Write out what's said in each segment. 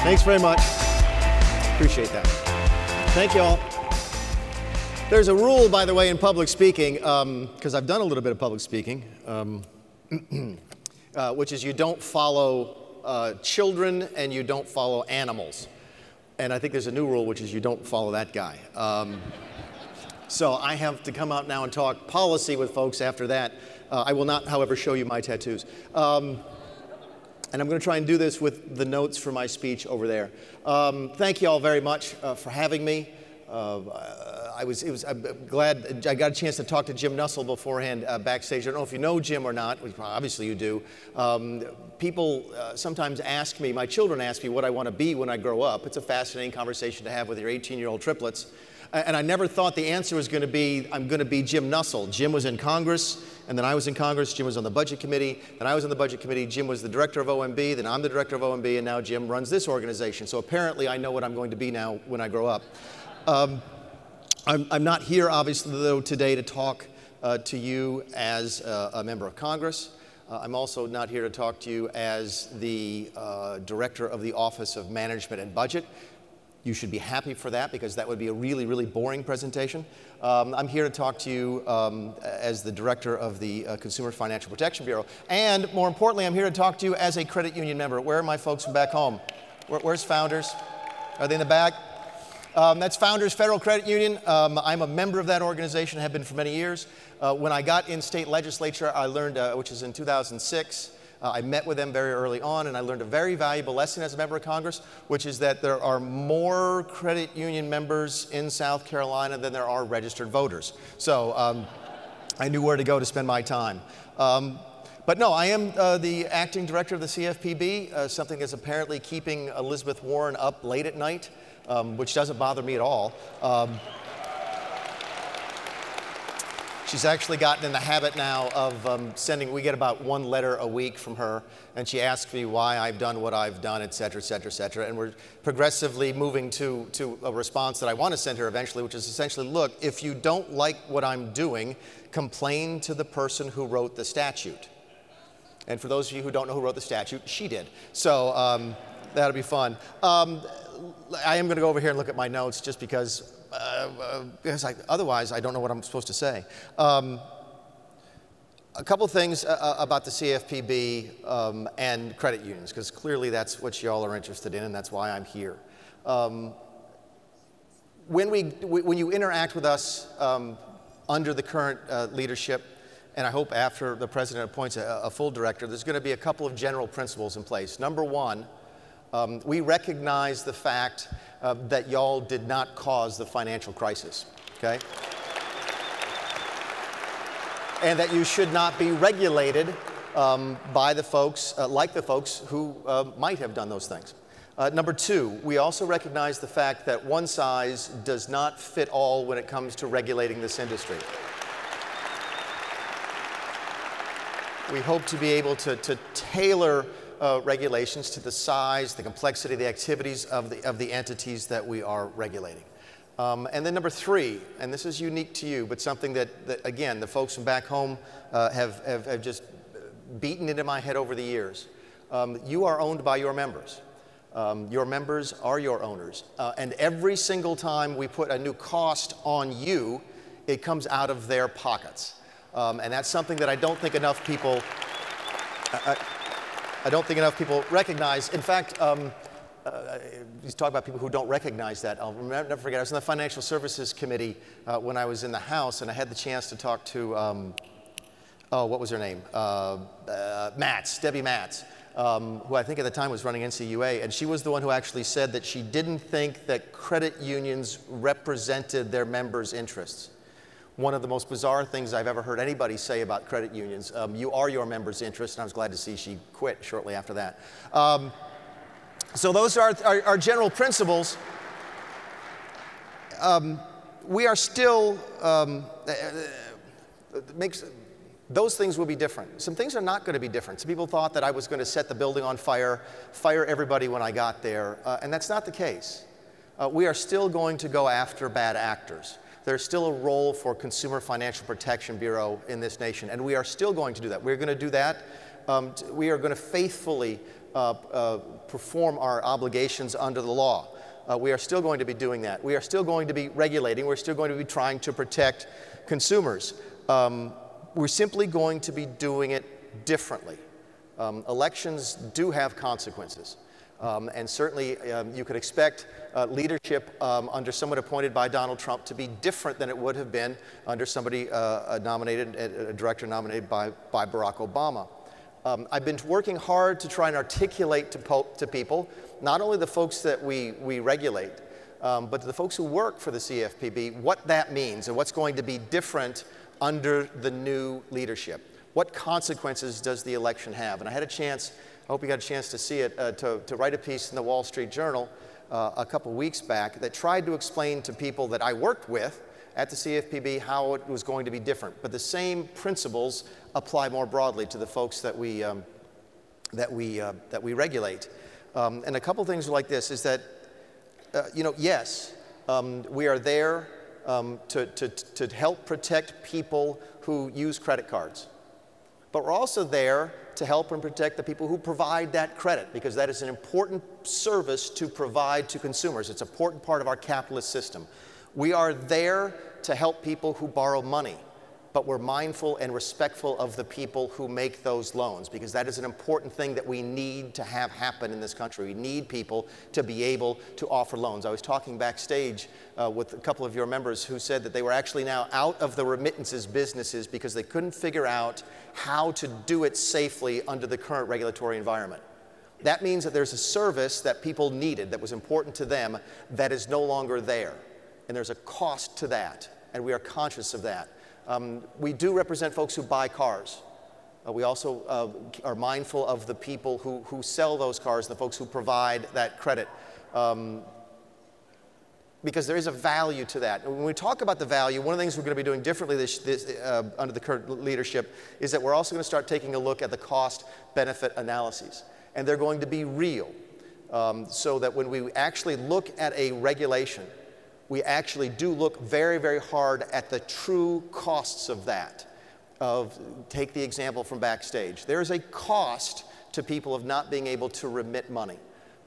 Thanks very much. Appreciate that. Thank you all. There's a rule, by the way, in public speaking, because I've done a little bit of public speaking, which is you don't follow children and you don't follow animals. And I think there's a new rule, which is you don't follow that guy. So I have to come out now and talk policy with folks after that. I will not, however, show you my tattoos. And I'm going to try and do this with the notes for my speech over there. Thank you all very much for having me. I'm glad I got a chance to talk to Jim Nussle beforehand backstage. I don't know if you know Jim or not. Obviously you do. People sometimes ask me, my children ask me what I want to be when I grow up. It's a fascinating conversation to have with your 18-year-old triplets. And I never thought the answer was going to be, I'm going to be Jim Nussle. Jim was in Congress, and then I was in Congress. Jim was on the Budget Committee, then I was on the Budget Committee. Jim was the director of OMB, then I'm the director of OMB, and now Jim runs this organization. So apparently I know what I'm going to be now when I grow up. I'm not here, obviously, though, today to talk to you as a member of Congress. I'm also not here to talk to you as the director of the Office of Management and Budget. You should be happy for that, because that would be a really, really boring presentation. I'm here to talk to you as the director of the Consumer Financial Protection Bureau. And more importantly, I'm here to talk to you as a credit union member. Where are my folks from back home? Where's Founders? Are they in the back? That's Founders Federal Credit Union. I'm a member of that organization, have been for many years. When I got in state legislature, I learned, which is in 2006, I met with them very early on, and I learned a very valuable lesson as a member of Congress, which is that there are more credit union members in South Carolina than there are registered voters. So I knew where to go to spend my time. But no, I am the acting director of the CFPB, something that's apparently keeping Elizabeth Warren up late at night, which doesn't bother me at all. She's actually gotten in the habit now of we get about one letter a week from her, and she asks me why I've done what I've done, et cetera, et cetera, et cetera. And we're progressively moving to a response that I want to send her eventually, which is essentially, look, if you don't like what I'm doing, complain to the person who wrote the statute. And for those of you who don't know who wrote the statute, she did. So that'll be fun. I am going to go over here and look at my notes just because otherwise I don't know what I'm supposed to say. A couple things about the CFPB and credit unions, because clearly that's what y'all are interested in, and that's why I'm here. When you interact with us under the current leadership, and I hope after the president appoints a full director, there's going to be a couple of general principles in place. Number one, we recognize the fact that y'all did not cause the financial crisis, okay? And that you should not be regulated by the folks, like the folks who might have done those things. Number two, we also recognize the fact that one size does not fit all when it comes to regulating this industry. We hope to be able to tailor regulations to the size, the complexity, the activities of the entities that we are regulating. And then number three, and this is unique to you, but something that again, the folks from back home have just beaten into my head over the years. You are owned by your members. Your members are your owners. And every single time we put a new cost on you, it comes out of their pockets. And that's something that I don't think enough people recognize. In fact, you talk about people who don't recognize that. I'll never forget, I was in the Financial Services Committee when I was in the House, and I had the chance to talk to, what was her name? Debbie Matz, who I think at the time was running NCUA, and she was the one who actually said that she didn't think that credit unions represented their members' interests. One of the most bizarre things I've ever heard anybody say about credit unions. You are your members' interest, and I was glad to see she quit shortly after that. So those are our general principles. We are still, those things will be different. Some things are not going to be different. Some people thought that I was going to set the building on fire, fire everybody when I got there, and that's not the case. We are still going to go after bad actors. There's still a role for Consumer Financial Protection Bureau in this nation, and we are still going to do that. We're going to do that. We are going to faithfully perform our obligations under the law. We are still going to be doing that. We are still going to be regulating. We're still going to be trying to protect consumers. We're simply going to be doing it differently. Elections do have consequences. And certainly you could expect leadership under someone appointed by Donald Trump to be different than it would have been under somebody nominated, a director nominated by Barack Obama. I've been working hard to try and articulate to people, not only the folks that we regulate, but to the folks who work for the CFPB, what that means and what's going to be different under the new leadership. What consequences does the election have? And I had a chance, I hope you got a chance to see it, to write a piece in the Wall Street Journal a couple weeks back that tried to explain to people that I worked with at the CFPB how it was going to be different. But the same principles apply more broadly to the folks that we regulate. And a couple things like this is that, yes, we are there to help protect people who use credit cards. But we're also there to help and protect the people who provide that credit, because that is an important service to provide to consumers. It's an important part of our capitalist system. We are there to help people who borrow money, but we're mindful and respectful of the people who make those loans, because that is an important thing that we need to have happen in this country. We need people to be able to offer loans. I was talking backstage with a couple of your members who said that they were actually now out of the remittances businesses because they couldn't figure out how to do it safely under the current regulatory environment. That means that there's a service that people needed that was important to them that is no longer there. And there's a cost to that, and we are conscious of that. We do represent folks who buy cars. We also are mindful of the people who sell those cars, the folks who provide that credit, because there is a value to that. And when we talk about the value, one of the things we're going to be doing differently under the current leadership is that we're also going to start taking a look at the cost-benefit analyses. And they're going to be real, so that when we actually look at a regulation, we actually do look very, very hard at the true costs of that. Take the example from backstage. There is a cost to people of not being able to remit money.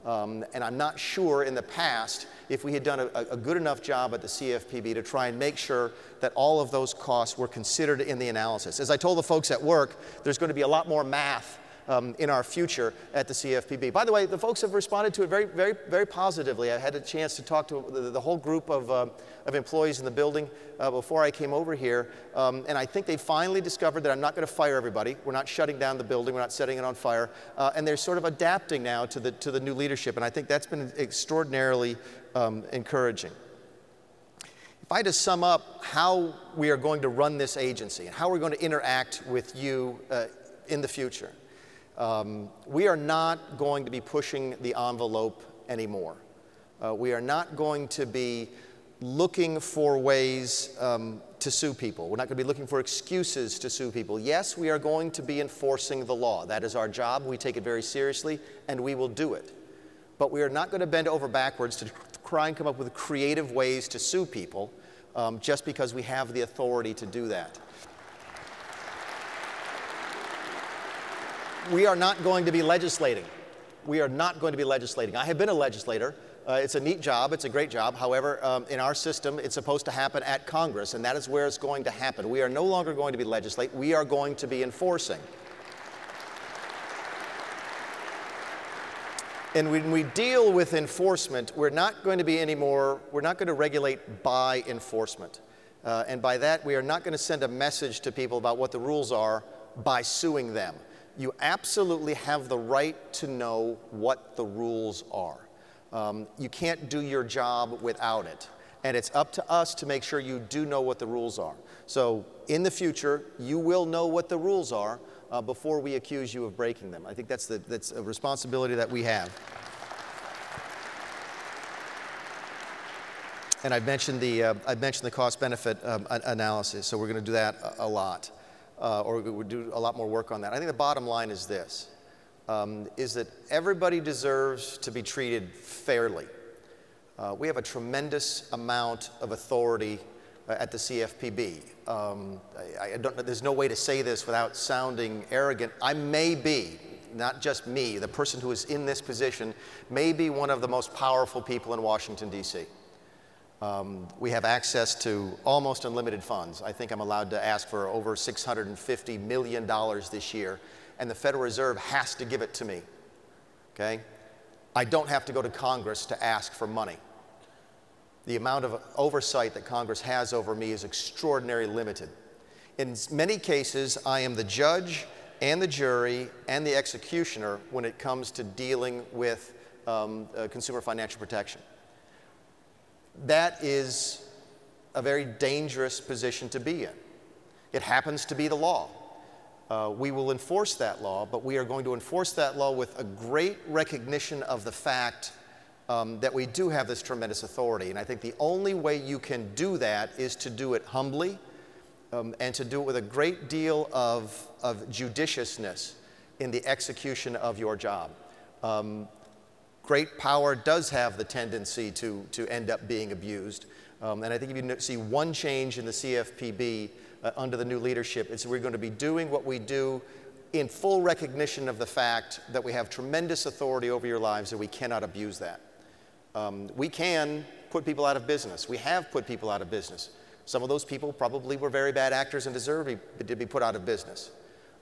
And I'm not sure in the past if we had done a good enough job at the CFPB to try and make sure that all of those costs were considered in the analysis. As I told the folks at work, there's going to be a lot more math in our future at the CFPB. By the way, the folks have responded to it very, very, very positively. I had a chance to talk to the whole group of employees in the building before I came over here, and I think they finally discovered that I'm not going to fire everybody. We're not shutting down the building. We're not setting it on fire, and they're sort of adapting now to the new leadership, and I think that's been extraordinarily encouraging. If I had to sum up how we are going to run this agency and how we're going to interact with you in the future, we are not going to be pushing the envelope anymore. We are not going to be looking for ways to sue people. We're not going to be looking for excuses to sue people. Yes, we are going to be enforcing the law. That is our job. We take it very seriously, and we will do it. But we are not going to bend over backwards to try and come up with creative ways to sue people just because we have the authority to do that. We are not going to be legislating. We are not going to be legislating. I have been a legislator. It's a neat job. It's a great job. However, in our system, it's supposed to happen at Congress, and that is where it's going to happen. We are no longer going to be legislating. We are going to be enforcing. And when we deal with enforcement, we're not going to be anymore, we're not going to regulate by enforcement. And by that, we are not going to send a message to people about what the rules are by suing them. You absolutely have the right to know what the rules are. You can't do your job without it. And it's up to us to make sure you do know what the rules are. So in the future, you will know what the rules are before we accuse you of breaking them. I think that's a responsibility that we have. And I've mentioned the cost-benefit analysis, so we're going to do that a lot. Or we would do a lot more work on that. I think the bottom line is this, is that everybody deserves to be treated fairly. We have a tremendous amount of authority at the CFPB. There's no way to say this without sounding arrogant. I may be, not just me, the person who is in this position, may be one of the most powerful people in Washington, D.C. We have access to almost unlimited funds. I think I'm allowed to ask for over $650 million this year, and the Federal Reserve has to give it to me, okay? I don't have to go to Congress to ask for money. The amount of oversight that Congress has over me is extraordinarily limited. In many cases, I am the judge and the jury and the executioner when it comes to dealing with consumer financial protection. That is a very dangerous position to be in. It happens to be the law. We will enforce that law, but we are going to enforce that law with a great recognition of the fact that we do have this tremendous authority. And I think the only way you can do that is to do it humbly and to do it with a great deal of judiciousness in the execution of your job. Great power does have the tendency to end up being abused. And I think if you see one change in the CFPB under the new leadership, it's we're going to be doing what we do in full recognition of the fact that we have tremendous authority over your lives and we cannot abuse that. We can put people out of business. We have put people out of business. Some of those people probably were very bad actors and deserve to be put out of business.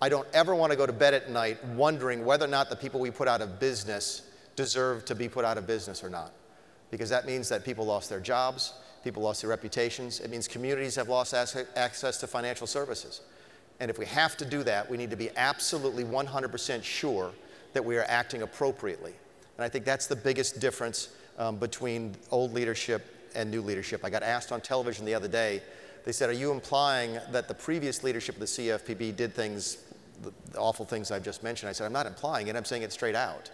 I don't ever want to go to bed at night wondering whether or not the people we put out of business deserve to be put out of business or not. Because that means that people lost their jobs, people lost their reputations. It means communities have lost access to financial services. And if we have to do that, we need to be absolutely 100% sure that we are acting appropriately. And I think that's the biggest difference between old leadership and new leadership. I got asked on television the other day, they said, are you implying that the previous leadership of the CFPB did things, the awful things I've just mentioned? I said, I'm not implying it, I'm saying it straight out.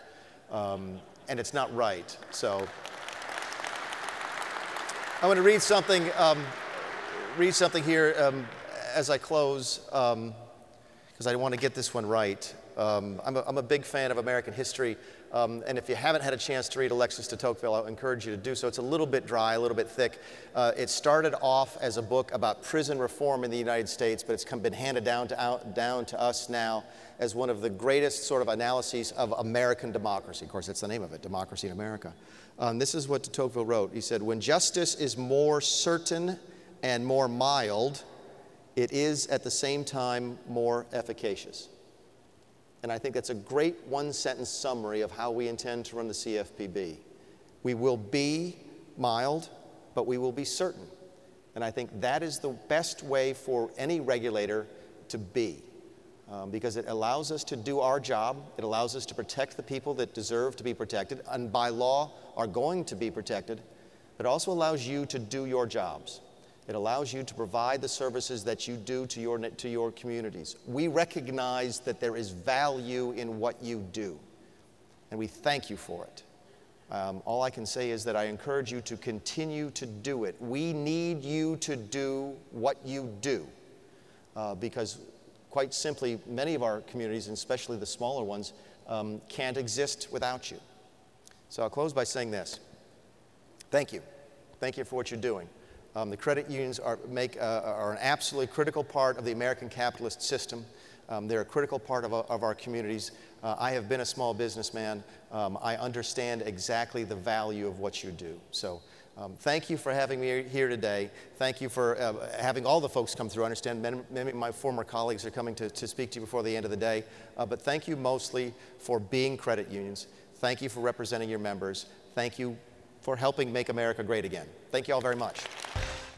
And it's not right. So I want to read something here as I close, because I want to get this one right. I'm a big fan of American history, and if you haven't had a chance to read Alexis de Tocqueville, I encourage you to do so. It's a little bit dry, a little bit thick. It started off as a book about prison reform in the United States, but it's been handed down to us now as one of the greatest sort of analyses of American democracy. Of course, that's the name of it, Democracy in America. This is what de Tocqueville wrote. He said, when justice is more certain and more mild, it is at the same time more efficacious. And I think that's a great one-sentence summary of how we intend to run the CFPB. We will be mild, but we will be certain. And I think that is the best way for any regulator to be, because it allows us to do our job. It allows us to protect the people that deserve to be protected and by law are going to be protected. It also allows you to do your jobs. It allows you to provide the services that you do to your communities. We recognize that there is value in what you do, and we thank you for it. All I can say is that I encourage you to continue to do it. We need you to do what you do, because quite simply, many of our communities, and especially the smaller ones, can't exist without you. So I'll close by saying this. Thank you. Thank you for what you're doing. The credit unions are an absolutely critical part of the American capitalist system. They're a critical part of our communities. I have been a small businessman. I understand exactly the value of what you do. So thank you for having me here today. Thank you for having all the folks come through. I understand many of my former colleagues are coming to speak to you before the end of the day. But thank you mostly for being credit unions. Thank you for representing your members. Thank you for helping make America great again. Thank you all very much.